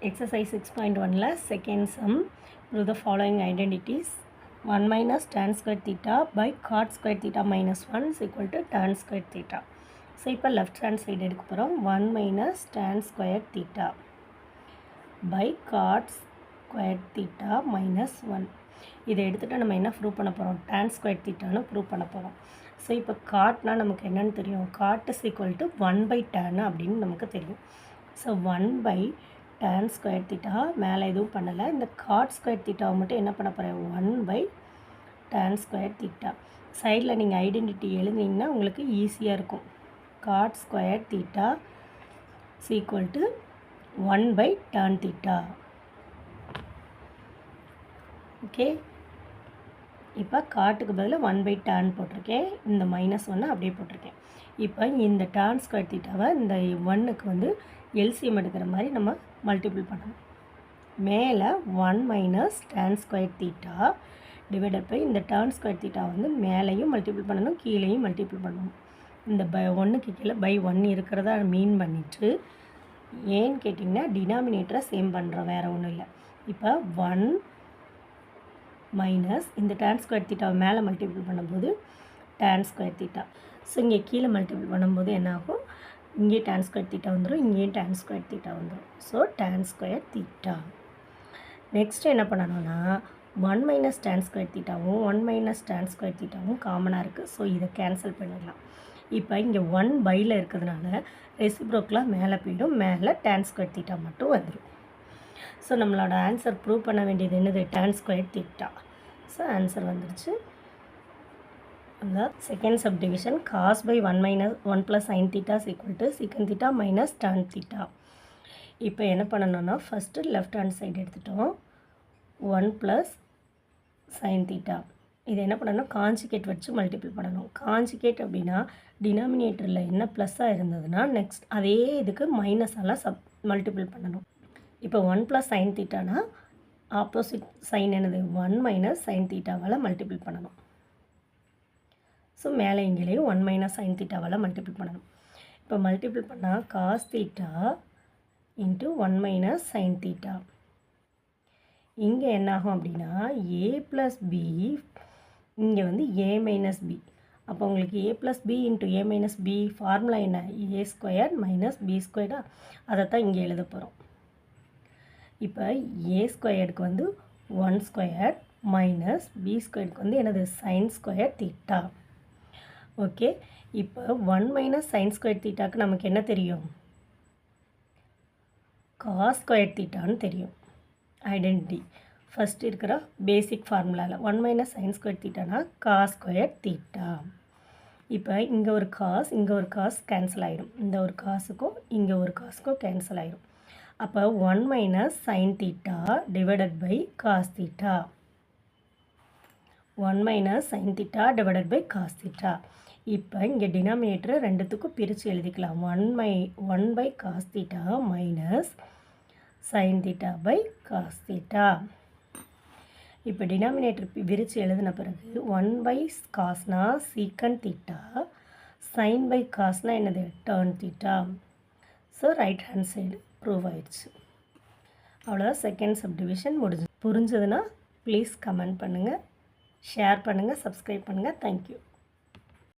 Exercise 6.1 second sum. Prove the following identities. 1 minus tan square theta by cot square theta minus 1 is equal to tan square theta. So, இப்போ left hand side எடுக்க போகிறோம். 1 minus tan square theta by cot square theta minus 1. இதை எடுத்துகிட்டு நம்ம என்ன prove பண்ண போகிறோம்? tan square thetaன்னு prove பண்ண போகிறோம். ஸோ இப்போ காட்னா நமக்கு என்னென்னு தெரியும்? Cot is equal to 1 by tan அப்படின்னு நமக்கு தெரியும். So 1 by tan square theta மேலே எதுவும் பண்ணலை. இந்த cot square theta மட்டும் என்ன பண்ண போகிறேன்? 1 by tan square theta. சைடில் நீங்கள் ஐடென்டிட்டி எழுதிங்கன்னா உங்களுக்கு ஈஸியாக இருக்கும். cot square theta is equal to 1 by tan theta. Okay, இப்போ காட்டுக்கு பதிலாக 1 by tan போட்டிருக்கேன். இந்த மைனஸ் ஒன்று அப்படியே போட்டிருக்கேன். இப்போ இந்த tan square thetaவை இந்த 1க்கு வந்து எல்சிஎம் எடுக்கிற மாதிரி நம்ம மல்டிபிள் பண்ணணும். மேலே 1 minus tan square theta divided by இந்த tan square theta வந்து மேலேயும் மல்டிபிள் பண்ணணும், கீழேயும் மல்டிபிள் பண்ணணும். இந்த ஒன்றுக்கு கீழே பை 1 இருக்கிறதா மீன் பண்ணிவிட்டு ஏன்னு கேட்டிங்கன்னா டினாமினேட்டரை சேம் பண்ணுறோம், வேறு ஒன்றும் இல்லை. இப்போ 1 மைனஸ் இந்த tan square theta மேலே மல்டிபிள் பண்ணும்போது tan square theta. ஸோ இங்கே கீழே மல்டிபிள் பண்ணும்போது என்ன ஆகும்? இங்கே tan square theta வந்துடும், இங்கேயும் tan square theta வந்துடும். So tan square theta. Next என்ன பண்ணணும்னா 1 minus tan square thetaவும் 1 minus tan square thetaவும் காமனாக இருக்குது. ஸோ இதை கேன்சல் பண்ணிடலாம். இப்போ இங்கே 1 பையில் இருக்கிறதுனால ரெசிப்ரோக்கெலாம் மேலே போயிடும், மேலே tan square theta மட்டும் வந்துடும். ஸோ நம்மளோட ஆன்சர் ப்ரூவ் பண்ண வேண்டியது என்னது? tan square theta. So answer வந்துடுச்சு. அந்த second subdivision cos by 1 minus 1 plus sin theta is equal to secant theta minus tan theta. இப்போ என்ன பண்ணணும்னா ஃபஸ்ட்டு லெஃப்ட் ஹேண்ட் சைடு எடுத்துட்டோம். 1 plus sin theta. இது என்ன பண்ணணும்? காஞ்சிகேட் வச்சு மல்டிபிள் பண்ணணும். காஞ்சிகேட் அப்படின்னா டினாமினேட்டரில் என்ன ப்ளஸ்ஸாக இருந்ததுன்னா நெக்ஸ்ட் அதே இதுக்கு மைனஸால் மல்டிபிள் பண்ணணும். இப்போ 1 plus sin thetaனா ஆப்போசிட் சைன் என்னது? 1 மைனஸ் sin thetaவால் மல்டிபிள் பண்ணணும். ஸோ மேலே இங்கேயும் 1 மைனஸ் sin thetaவால் மல்டிபிள் பண்ணணும். இப்போ மல்டிபிள் பண்ணால் cos theta into 1 minus sin theta. இங்கே என்னாகும் அப்படின்னா a ப்ளஸ் b, இங்கே வந்து a மைனஸ் b. அப்போ உங்களுக்கு a plus b into a minus b formula என்ன? a square minus b ஸ்கொயர்டா? அதை தான் இங்கே எழுத போகிறோம். இப்போ a ஸ்கொயருக்கு வந்து 1 ஸ்கொயர் மைனஸ் b ஸ்கொயருக்கு வந்து என்னது? sin square theta. ஓகே, இப்போ 1 மைனஸ் sin ஸ்கொயர் தீட்டாக்கு நமக்கு என்ன தெரியும்? cos ஸ்கொயர் தீட்டான்னு தெரியும். ஐடென்டிட்டி ஃபஸ்ட் இருக்கிற பேசிக் ஃபார்முலாவில் 1 மைனஸ் sin ஸ்கொயர் தீட்டானா cos ஸ்கொயர் தீட்டா. இப்போ இங்கே ஒரு காஸ் இங்கே ஒரு காஸ் கேன்சல் ஆகிடும். இந்த ஒரு காசுக்கும் இங்கே ஒரு காசுக்கும் கேன்சல் ஆகிடும். அப்போ 1 minus sin theta divided by cos theta. 1 minus sin theta divided by cos theta. இப்போ இங்கே டினாமினேட்டரை ரெண்டுத்துக்கும் பிரித்து எழுதிக்கலாம். 1 by cos theta minus sin theta by cos theta. இப்போ டினாமினேட்டர் பிரித்து எழுதின பிறகு 1 பை காஸ்னா சீக்கன் theta, sin பை காஸ்னா என்னது? tan theta. So right hand side prove ஆயிடுச்சு. அவ்வளோதான், செகண்ட் சப்டிவிஷன் புரிஞ்சதுன்னா ப்ளீஸ் கமெண்ட் பண்ணுங்கள், ஷேர் பண்ணுங்கள், சப்ஸ்கிரைப் பண்ணுங்கள். தேங்க்யூ.